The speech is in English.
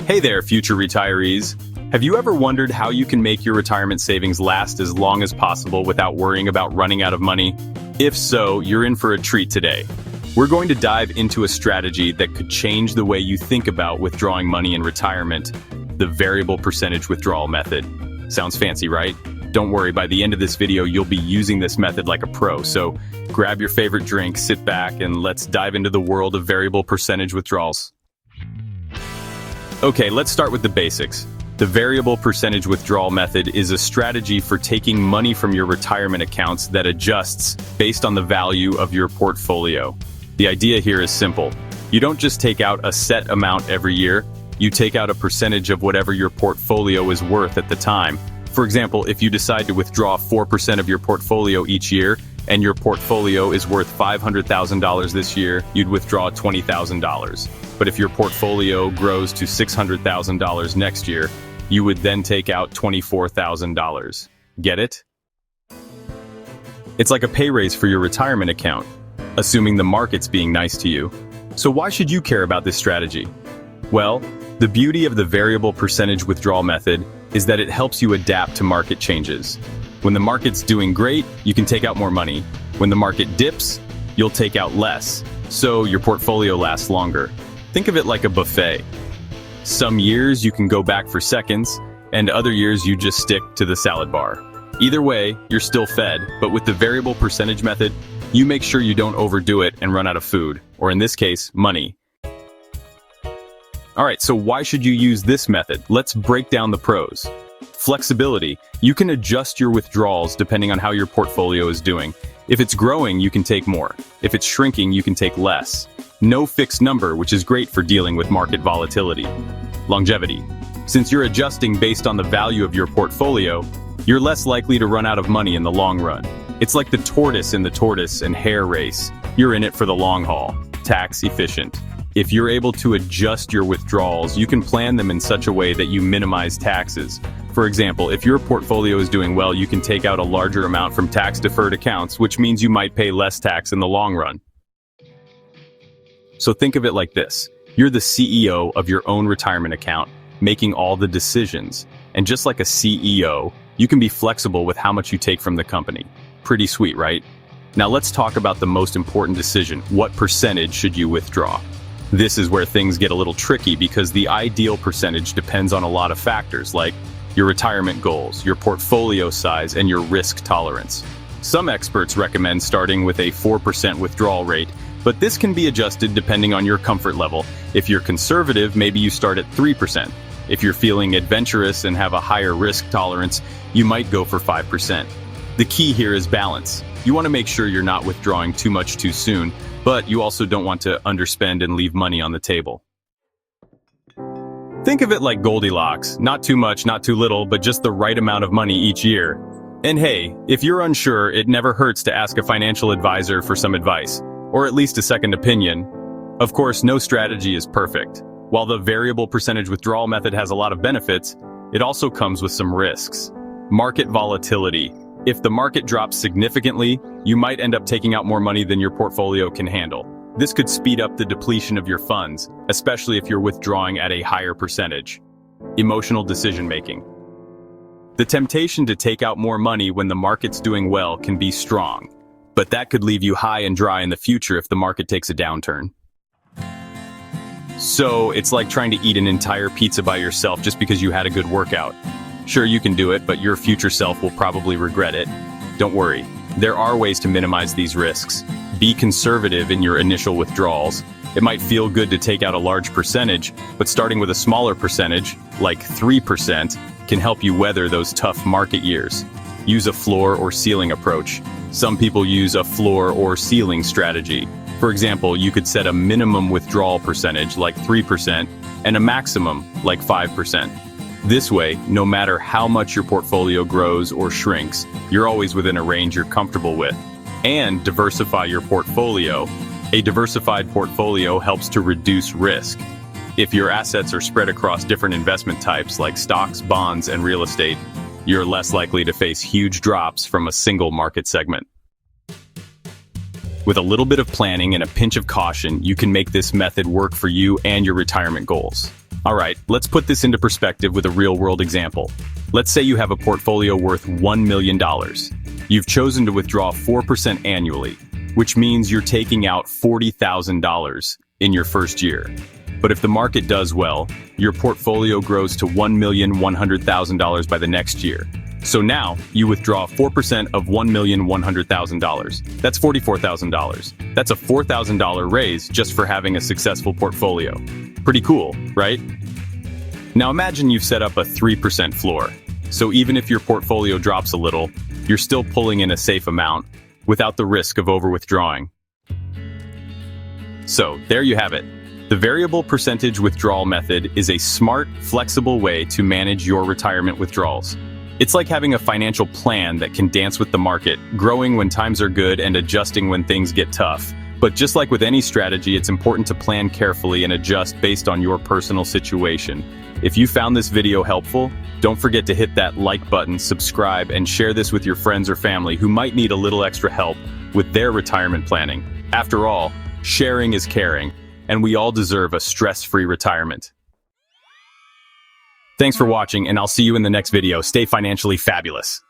Hey there, future retirees. Have you ever wondered how you can make your retirement savings last as long as possible without worrying about running out of money? If so, you're in for a treat today. We're going to dive into a strategy that could change the way you think about withdrawing money in retirement, the Variable Percentage Withdrawal Method. Sounds fancy, right? Don't worry, by the end of this video, you'll be using this method like a pro. So grab your favorite drink, sit back, and let's dive into the world of variable percentage withdrawals. Okay, let's start with the basics. The Variable Percentage Withdrawal Method is a strategy for taking money from your retirement accounts that adjusts based on the value of your portfolio. The idea here is simple. You don't just take out a set amount every year, you take out a percentage of whatever your portfolio is worth at the time. For example, if you decide to withdraw 4% of your portfolio each year, and your portfolio is worth $500,000 this year, you'd withdraw $20,000. But if your portfolio grows to $600,000 next year, you would then take out $24,000. Get it? It's like a pay raise for your retirement account, assuming the market's being nice to you. So why should you care about this strategy? Well, the beauty of the Variable Percentage Withdrawal Method is that it helps you adapt to market changes. When the market's doing great, you can take out more money. When the market dips, you'll take out less, so your portfolio lasts longer. Think of it like a buffet. Some years you can go back for seconds, and other years you just stick to the salad bar. Either way, you're still fed, but with the variable percentage method, you make sure you don't overdo it and run out of food, or in this case, money. Alright, so why should you use this method? Let's break down the pros. Flexibility. You can adjust your withdrawals depending on how your portfolio is doing. If it's growing, you can take more. If it's shrinking, you can take less. No fixed number, which is great for dealing with market volatility. Longevity. Since you're adjusting based on the value of your portfolio, you're less likely to run out of money in the long run. It's like the tortoise in the tortoise and hare race. You're in it for the long haul. Tax efficient. If you're able to adjust your withdrawals, you can plan them in such a way that you minimize taxes. For example, if your portfolio is doing well, you can take out a larger amount from tax-deferred accounts, which means you might pay less tax in the long run. So think of it like this. You're the CEO of your own retirement account, making all the decisions. And just like a CEO, you can be flexible with how much you take from the company. Pretty sweet, right? Now let's talk about the most important decision. What percentage should you withdraw? This is where things get a little tricky because the ideal percentage depends on a lot of factors like your retirement goals, your portfolio size, and your risk tolerance. Some experts recommend starting with a 4% withdrawal rate, but this can be adjusted depending on your comfort level. If you're conservative, maybe you start at 3%. If you're feeling adventurous and have a higher risk tolerance, you might go for 5%. The key here is balance. You want to make sure you're not withdrawing too much too soon, but you also don't want to underspend and leave money on the table. Think of it like Goldilocks. Not too much, not too little, but just the right amount of money each year. And hey, if you're unsure, it never hurts to ask a financial advisor for some advice, or at least a second opinion. Of course, no strategy is perfect. While the variable percentage withdrawal method has a lot of benefits, it also comes with some risks. Market volatility. If the market drops significantly, you might end up taking out more money than your portfolio can handle. This could speed up the depletion of your funds, especially if you're withdrawing at a higher percentage. Emotional decision-making. The temptation to take out more money when the market's doing well can be strong, but that could leave you high and dry in the future if the market takes a downturn. So it's like trying to eat an entire pizza by yourself just because you had a good workout. Sure, you can do it, but your future self will probably regret it. Don't worry, there are ways to minimize these risks. Be conservative in your initial withdrawals. It might feel good to take out a large percentage, but starting with a smaller percentage, like 3%, can help you weather those tough market years. Use a floor or ceiling approach. Some people use a floor or ceiling strategy. For example, you could set a minimum withdrawal percentage, like 3%, and a maximum, like 5%. This way, no matter how much your portfolio grows or shrinks, you're always within a range you're comfortable with. And diversify your portfolio. A diversified portfolio helps to reduce risk. If your assets are spread across different investment types like stocks, bonds, and real estate, you're less likely to face huge drops from a single market segment. With a little bit of planning and a pinch of caution, you can make this method work for you and your retirement goals. All right, let's put this into perspective with a real-world example. Let's say you have a portfolio worth $1 million. You've chosen to withdraw 4% annually, which means you're taking out $40,000 in your first year. But if the market does well, your portfolio grows to $1,100,000 by the next year. So now, you withdraw 4% of $1,100,000. That's $44,000. That's a $4,000 raise just for having a successful portfolio. Pretty cool, right? Now imagine you've set up a 3% floor. So even if your portfolio drops a little, you're still pulling in a safe amount without the risk of over-withdrawing. So, there you have it. The Variable Percentage Withdrawal Method is a smart, flexible way to manage your retirement withdrawals. It's like having a financial plan that can dance with the market, growing when times are good and adjusting when things get tough. But just like with any strategy, it's important to plan carefully and adjust based on your personal situation. If you found this video helpful, don't forget to hit that like button, subscribe, and share this with your friends or family who might need a little extra help with their retirement planning. After all, sharing is caring, and we all deserve a stress-free retirement. Thanks for watching, and I'll see you in the next video. Stay financially fabulous.